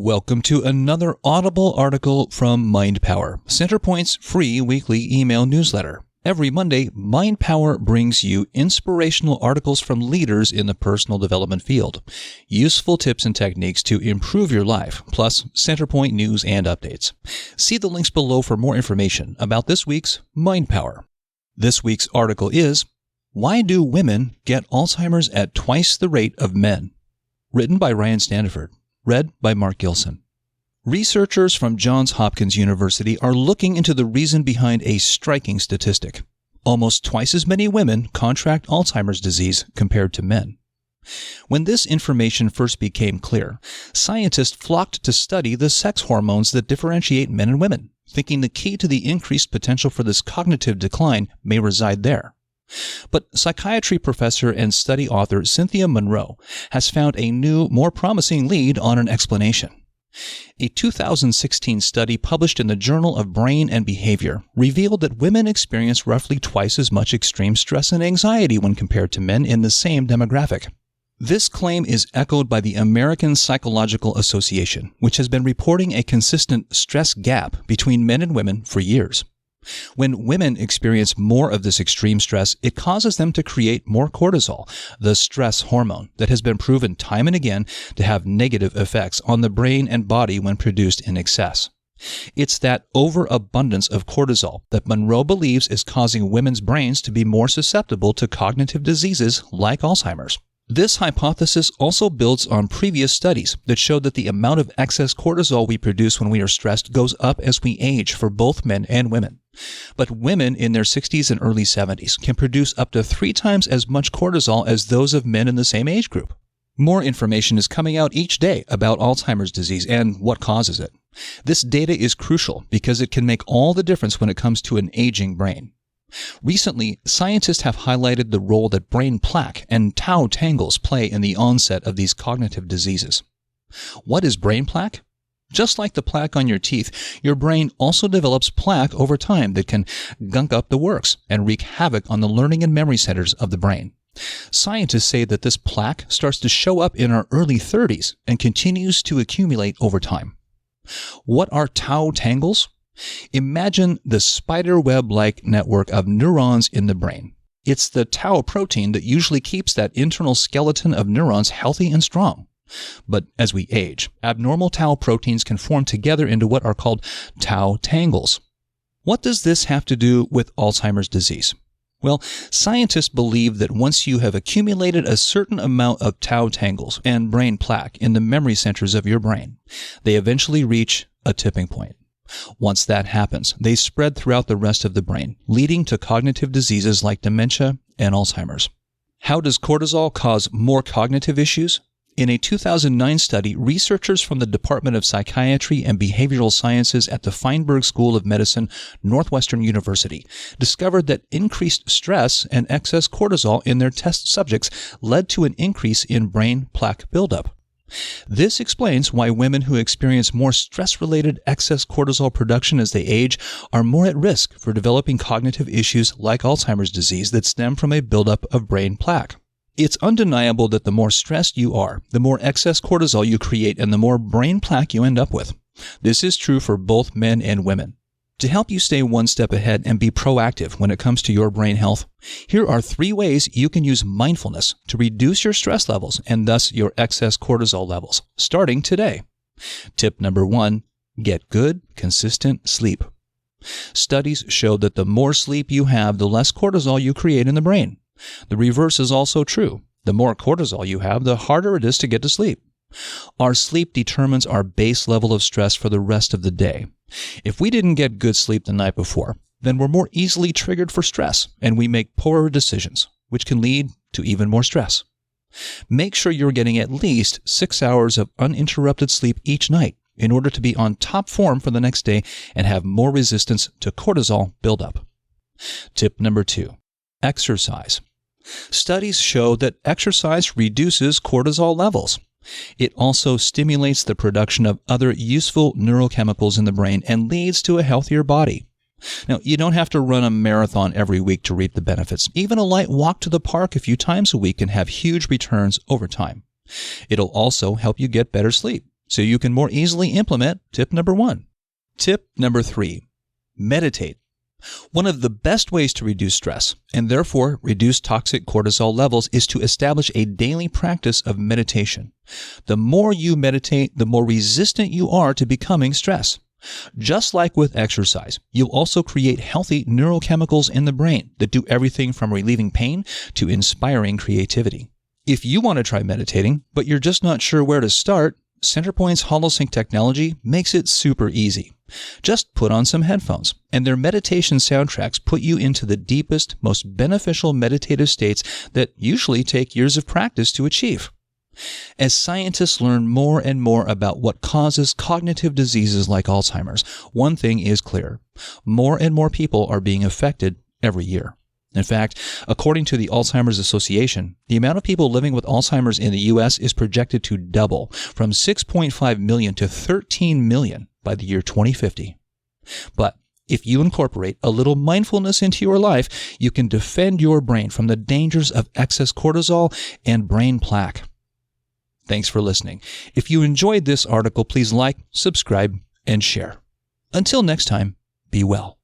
Welcome to another Audible article from MindPower, Centerpoint's free weekly email newsletter. Every Monday, MindPower brings you inspirational articles from leaders in the personal development field, useful tips and techniques to improve your life, plus Centerpoint news and updates. See the links below for more information about this week's MindPower. This week's article is, Why Do Women Get Alzheimer's at Twice the Rate of Men? Written by Ryan Standiford. Read by Mark Gilson. Researchers from Johns Hopkins University are looking into the reason behind a striking statistic. Almost twice as many women contract Alzheimer's disease compared to men. When this information first became clear, scientists flocked to study the sex hormones that differentiate men and women, thinking the key to the increased potential for this cognitive decline may reside there. But psychiatry professor and study author Cynthia Monroe has found a new, more promising lead on an explanation. A 2016 study published in the Journal of Brain and Behavior revealed that women experience roughly twice as much extreme stress and anxiety when compared to men in the same demographic. This claim is echoed by the American Psychological Association, which has been reporting a consistent stress gap between men and women for years. When women experience more of this extreme stress, it causes them to create more cortisol, the stress hormone that has been proven time and again to have negative effects on the brain and body when produced in excess. It's that overabundance of cortisol that Monroe believes is causing women's brains to be more susceptible to cognitive diseases like Alzheimer's. This hypothesis also builds on previous studies that showed that the amount of excess cortisol we produce when we are stressed goes up as we age for both men and women. But women in their 60s and early 70s can produce up to 3 times as much cortisol as those of men in the same age group. More information is coming out each day about Alzheimer's disease and what causes it. This data is crucial because it can make all the difference when it comes to an aging brain. Recently, scientists have highlighted the role that brain plaque and tau tangles play in the onset of these cognitive diseases. What is brain plaque? Just like the plaque on your teeth, your brain also develops plaque over time that can gunk up the works and wreak havoc on the learning and memory centers of the brain. Scientists say that this plaque starts to show up in our early 30s and continues to accumulate over time. What are tau tangles? Imagine the spider web-like network of neurons in the brain. It's the tau protein that usually keeps that internal skeleton of neurons healthy and strong. But as we age, abnormal tau proteins can form together into what are called tau tangles. What does this have to do with Alzheimer's disease? Well, scientists believe that once you have accumulated a certain amount of tau tangles and brain plaque in the memory centers of your brain, they eventually reach a tipping point. Once that happens, they spread throughout the rest of the brain, leading to cognitive diseases like dementia and Alzheimer's. How does cortisol cause more cognitive issues? In a 2009 study, researchers from the Department of Psychiatry and Behavioral Sciences at the Feinberg School of Medicine, Northwestern University, discovered that increased stress and excess cortisol in their test subjects led to an increase in brain plaque buildup. This explains why women who experience more stress-related excess cortisol production as they age are more at risk for developing cognitive issues like Alzheimer's disease that stem from a buildup of brain plaque. It's undeniable that the more stressed you are, the more excess cortisol you create and the more brain plaque you end up with. This is true for both men and women. To help you stay one step ahead and be proactive when it comes to your brain health, here are 3 ways you can use mindfulness to reduce your stress levels and thus your excess cortisol levels, starting today. Tip number 1, get good, consistent sleep. Studies show that the more sleep you have, the less cortisol you create in the brain. The reverse is also true. The more cortisol you have, the harder it is to get to sleep. Our sleep determines our base level of stress for the rest of the day. If we didn't get good sleep the night before, then we're more easily triggered for stress, and we make poorer decisions, which can lead to even more stress. Make sure you're getting at least 6 hours of uninterrupted sleep each night in order to be on top form for the next day and have more resistance to cortisol buildup. Tip number 2, exercise. Studies show that exercise reduces cortisol levels. It also stimulates the production of other useful neurochemicals in the brain and leads to a healthier body. Now, you don't have to run a marathon every week to reap the benefits. Even a light walk to the park a few times a week can have huge returns over time. It'll also help you get better sleep. so you can more easily implement tip number 1. Tip number 3, meditate. One of the best ways to reduce stress, and therefore reduce toxic cortisol levels, is to establish a daily practice of meditation. The more you meditate, the more resistant you are to becoming stressed. Just like with exercise, you'll also create healthy neurochemicals in the brain that do everything from relieving pain to inspiring creativity. If you want to try meditating, but you're just not sure where to start, Centerpoint's HoloSync technology makes it super easy. Just put on some headphones, and their meditation soundtracks put you into the deepest, most beneficial meditative states that usually take years of practice to achieve. As scientists learn more and more about what causes cognitive diseases like Alzheimer's, one thing is clear: more and more people are being affected every year. In fact, according to the Alzheimer's Association, the amount of people living with Alzheimer's in the U.S. is projected to double from 6.5 million to 13 million by the year 2050. But if you incorporate a little mindfulness into your life, you can defend your brain from the dangers of excess cortisol and brain plaque. Thanks for listening. If you enjoyed this article, please like, subscribe, and share. Until next time, be well.